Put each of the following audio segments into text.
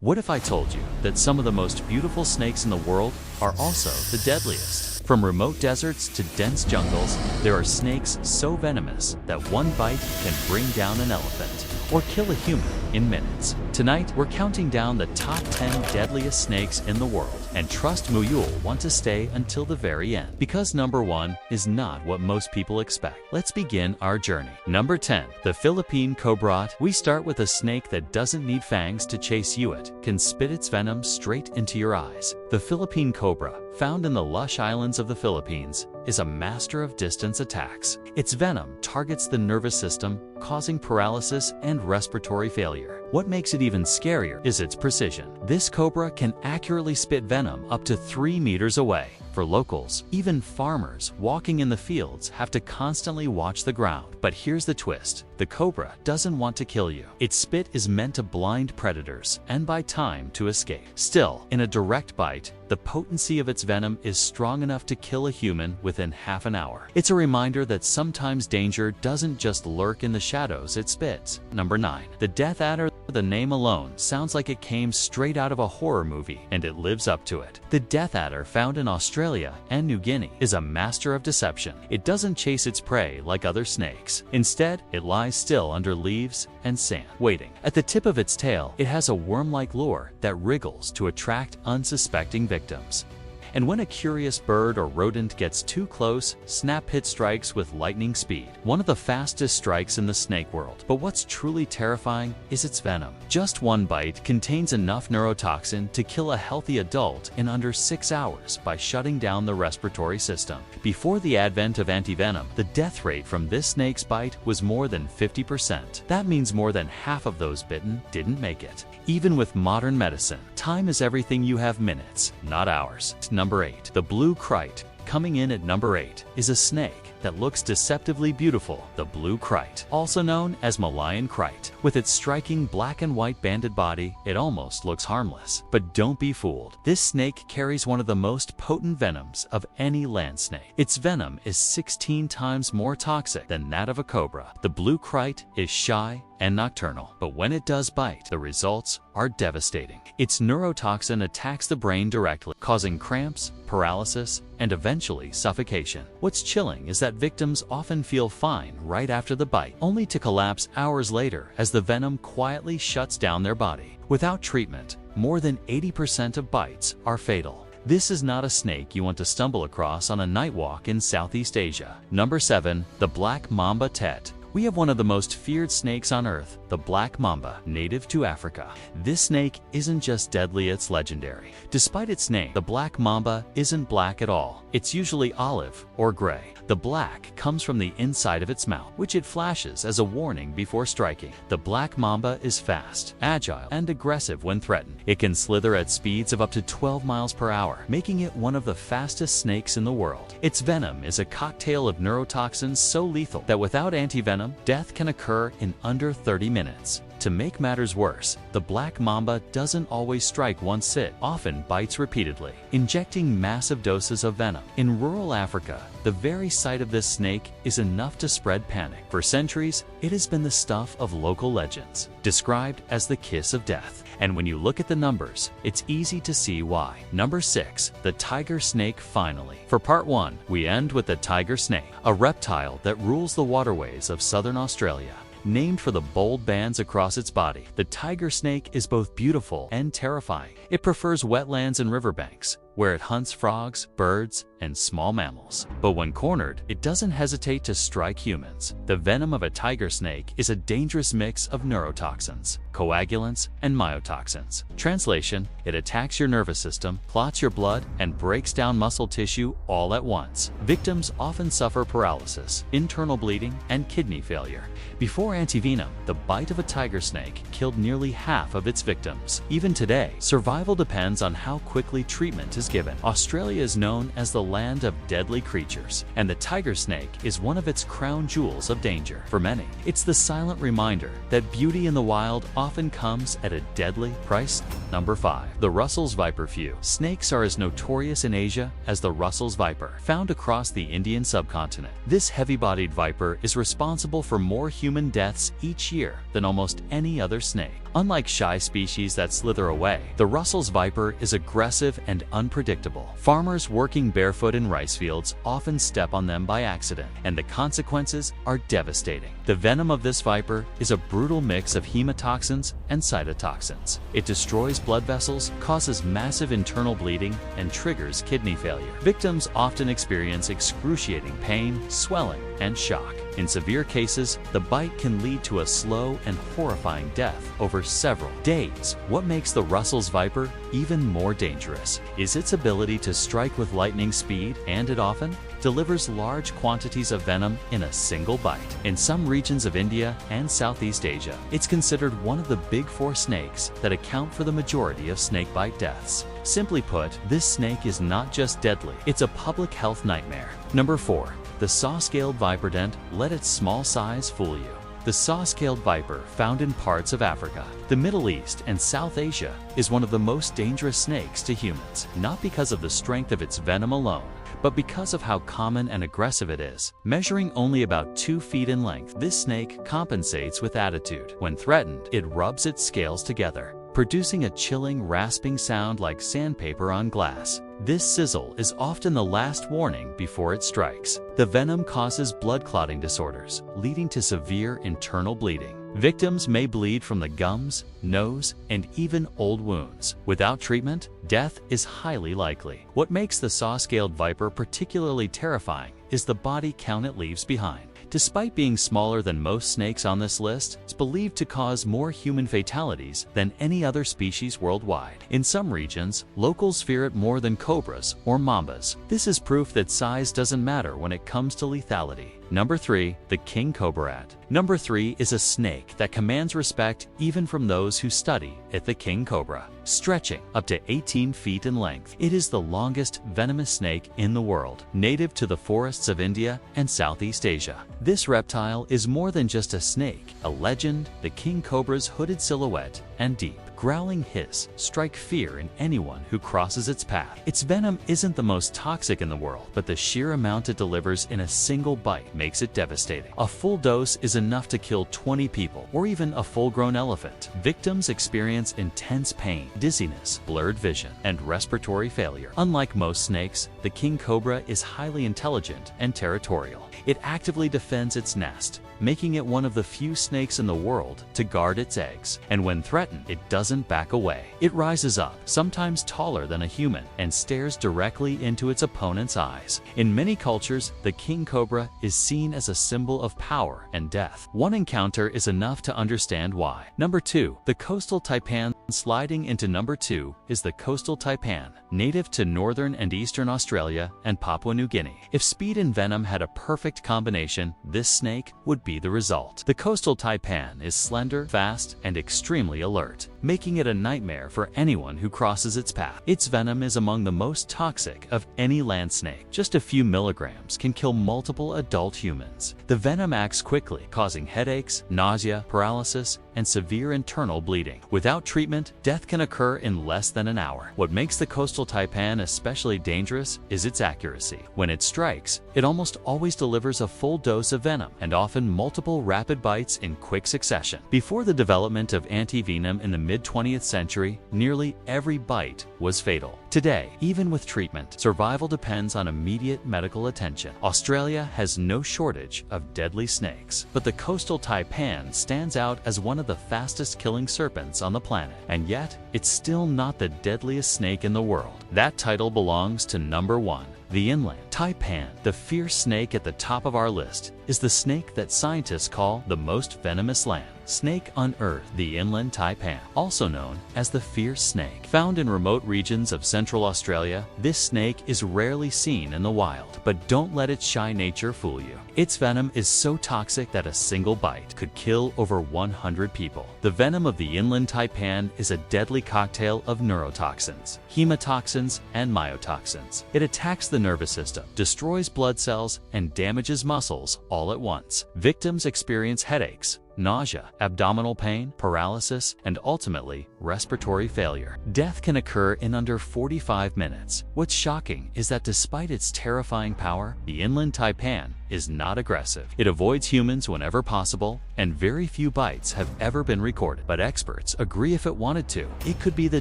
What if I told you that some of the most beautiful snakes in the world are also the deadliest? From remote deserts to dense jungles, there are snakes so venomous that one bite can bring down an elephant or kill a human in minutes. Tonight, we're counting down the top 10 deadliest snakes in the world. And trust me, you'll want to stay until the very end, because number 1 is not what most people expect. Let's begin our journey. Number 10, the Philippine cobra. We start with a snake that doesn't need fangs to chase you. It can spit its venom straight into your eyes. The Philippine cobra, found in the lush islands of the Philippines, is a master of distance attacks. Its venom targets the nervous system, causing paralysis and respiratory failure. What makes it even scarier is its precision. This cobra can accurately spit venom up to 3 meters away. For locals, even farmers walking in the fields have to constantly watch the ground. But here's the twist. The cobra doesn't want to kill you. Its spit is meant to blind predators and buy time to escape. Still, in a direct bite, the potency of its venom is strong enough to kill a human within half an hour. It's a reminder that sometimes danger doesn't just lurk in the shadows it spits. Number 9. The death adder. The name alone sounds like it came straight out of a horror movie, and it lives up to it. The death adder, found in Australia and New Guinea, is a master of deception. It doesn't chase its prey like other snakes. Instead, it lies still under leaves and sand, waiting. At the tip of its tail, it has a worm-like lure that wriggles to attract unsuspecting victims. And when a curious bird or rodent gets too close, snap hit strikes with lightning speed. One of the fastest strikes in the snake world. But what's truly terrifying is its venom. Just one bite contains enough neurotoxin to kill a healthy adult in under 6 hours by shutting down the respiratory system. Before the advent of antivenom, the death rate from this snake's bite was more than 50%. That means more than half of those bitten didn't make it. Even with modern medicine, time is everything. You have minutes, not hours. Number 8. The blue krait. Coming in at number 8 is a snake that looks deceptively beautiful, the blue krait, also known as Malayan krait. With its striking black and white banded body, it almost looks harmless. But don't be fooled. This snake carries one of the most potent venoms of any land snake. Its venom is 16 times more toxic than that of a cobra. The blue krait is shy and nocturnal, but when it does bite, the results are devastating. Its neurotoxin attacks the brain directly, causing cramps, paralysis, and eventually suffocation. What's chilling is that victims often feel fine right after the bite, only to collapse hours later as the venom quietly shuts down their body. Without treatment, more than 80% of bites are fatal. This is not a snake you want to stumble across on a night walk in Southeast Asia. Number 7. The black mamba tet. We have one of the most feared snakes on earth, the black mamba, native to Africa. This snake isn't just deadly, it's legendary. Despite its name, the black mamba isn't black at all. It's usually olive or gray. The black comes from the inside of its mouth, which it flashes as a warning before striking. The black mamba is fast, agile, and aggressive when threatened. It can slither at speeds of up to 12 miles per hour, making it one of the fastest snakes in the world. Its venom is a cocktail of neurotoxins so lethal that without antivenom, death can occur in under 30 minutes. To make matters worse, the black mamba doesn't always strike once. It often bites repeatedly, injecting massive doses of venom. In rural Africa, the very sight of this snake is enough to spread panic. For centuries, it has been the stuff of local legends, described as the kiss of death. And when you look at the numbers, it's easy to see why. Number 6. The tiger snake. Finally, for part 1, we end with the tiger snake, a reptile that rules the waterways of southern Australia. Named for the bold bands across its body, the tiger snake is both beautiful and terrifying. It prefers wetlands and riverbanks, where it hunts frogs, birds, and small mammals. But when cornered, it doesn't hesitate to strike humans. The venom of a tiger snake is a dangerous mix of neurotoxins, coagulants, and myotoxins. Translation: it attacks your nervous system, clots your blood, and breaks down muscle tissue all at once. Victims often suffer paralysis, internal bleeding, and kidney failure. Before antivenom, the bite of a tiger snake killed nearly half of its victims. Even today, survival depends on how quickly treatment is given. Australia is known as the land of deadly creatures, and the tiger snake is one of its crown jewels of danger. For many, it's the silent reminder that beauty in the wild often comes at a deadly price. Number 5. The Russell's viper. Few snakes are as notorious in Asia as the Russell's viper, found across the Indian subcontinent. This heavy-bodied viper is responsible for more human deaths each year than almost any other snake. Unlike shy species that slither away, the Russell's viper is aggressive and unpredictable. Farmers working barefoot in rice fields often step on them by accident, and the consequences are devastating. The venom of this viper is a brutal mix of hemotoxins and cytotoxins. It destroys blood vessels, causes massive internal bleeding, and triggers kidney failure. Victims often experience excruciating pain, swelling, and shock. In severe cases, the bite can lead to a slow and horrifying death over several days. What makes the Russell's viper even more dangerous is its ability to strike with lightning speed, and it often delivers large quantities of venom in a single bite. In some regions of India and Southeast Asia, it's considered one of the big 4 snakes that account for the majority of snakebite deaths. Simply put, this snake is not just deadly, it's a public health nightmare. Number 4. The saw-scaled viper. Don't let its small size fool you. The saw-scaled viper, found in parts of Africa, the Middle East, and South Asia, is one of the most dangerous snakes to humans, not because of the strength of its venom alone, but because of how common and aggressive it is. Measuring only about 2 feet in length, this snake compensates with attitude. When threatened, it rubs its scales together, producing a chilling, rasping sound like sandpaper on glass. This sizzle is often the last warning before it strikes. The venom causes blood clotting disorders, leading to severe internal bleeding. Victims may bleed from the gums, nose, and even old wounds. Without treatment, death is highly likely. What makes the saw-scaled viper particularly terrifying is the body count it leaves behind. Despite being smaller than most snakes on this list, it's believed to cause more human fatalities than any other species worldwide. In some regions, locals fear it more than cobras or mambas. This is proof that size doesn't matter when it comes to lethality. Number 3. The king cobra. Number 3 is a snake that commands respect even from those who study it. The king cobra, stretching up to 18 feet in length, it is the longest venomous snake in the world, native to the forests of India and Southeast Asia. This reptile is more than just a snake, a legend. The king cobra's hooded silhouette and deep, growling hiss strike fear in anyone who crosses its path. Its venom isn't the most toxic in the world, but the sheer amount it delivers in a single bite makes it devastating. A full dose is enough to kill 20 people, or even a full-grown elephant. Victims experience intense pain, dizziness, blurred vision, and respiratory failure. Unlike most snakes, the king cobra is highly intelligent and territorial. It actively defends its nest, making it one of the few snakes in the world to guard its eggs. And when threatened, it doesn't back away. It rises up, sometimes taller than a human, and stares directly into its opponent's eyes. In many cultures, the king cobra is seen as a symbol of power and death. One encounter is enough to understand why. Number 2. The coastal taipan. Sliding into number 2 is the coastal taipan, native to northern and eastern Australia and Papua New Guinea. If speed and venom had a perfect combination, this snake would be the result. The coastal taipan is slender, fast, and extremely alert, making it a nightmare for anyone who crosses its path. Its venom is among the most toxic of any land snake. Just a few milligrams can kill multiple adult humans. The venom acts quickly, causing headaches, nausea, paralysis, and severe internal bleeding. Without treatment, death can occur in less than an hour. What makes the coastal taipan especially dangerous is its accuracy. When it strikes, it almost always delivers a full dose of venom, and often multiple rapid bites in quick succession. Before the development of anti-venom in the mid-20th century, nearly every bite was fatal. Today, even with treatment, survival depends on immediate medical attention. Australia has no shortage of deadly snakes, but the coastal taipan stands out as one of the fastest killing serpents on the planet, and yet it's still not the deadliest snake in the world. That title belongs to number 1. The inland taipan. The fierce snake at the top of our list is the snake that scientists call the most venomous land snake on Earth, the inland taipan, also known as the fierce snake. Found in remote regions of Central Australia, this snake is rarely seen in the wild, but don't let its shy nature fool you. Its venom is so toxic that a single bite could kill over 100 people. The venom of the inland taipan is a deadly cocktail of neurotoxins, hemotoxins, and myotoxins. It attacks the nervous system, destroys blood cells, and damages muscles all at once. Victims experience headaches, nausea, abdominal pain, paralysis, and ultimately respiratory failure. Death can occur in under 45 minutes. What's shocking is that despite its terrifying power, the inland taipan is not aggressive. It avoids humans whenever possible, and very few bites have ever been recorded. But experts agree if it wanted to, it could be the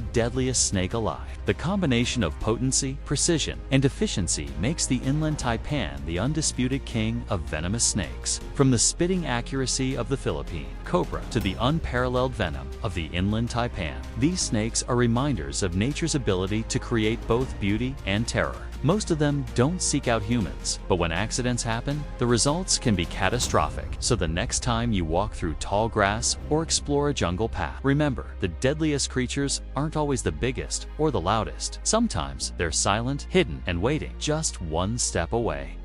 deadliest snake alive. The combination of potency, precision, and efficiency makes the inland taipan the undisputed king of venomous snakes. From the spitting accuracy of the Philippine cobra to the unparalleled venom of the inland taipan, these snakes are reminders of nature's ability to create both beauty and terror. Most of them don't seek out humans, but when accidents happen, the results can be catastrophic. So the next time you walk through tall grass or explore a jungle path, remember, the deadliest creatures aren't always the biggest or the loudest. Sometimes they're silent, hidden, and waiting just one step away.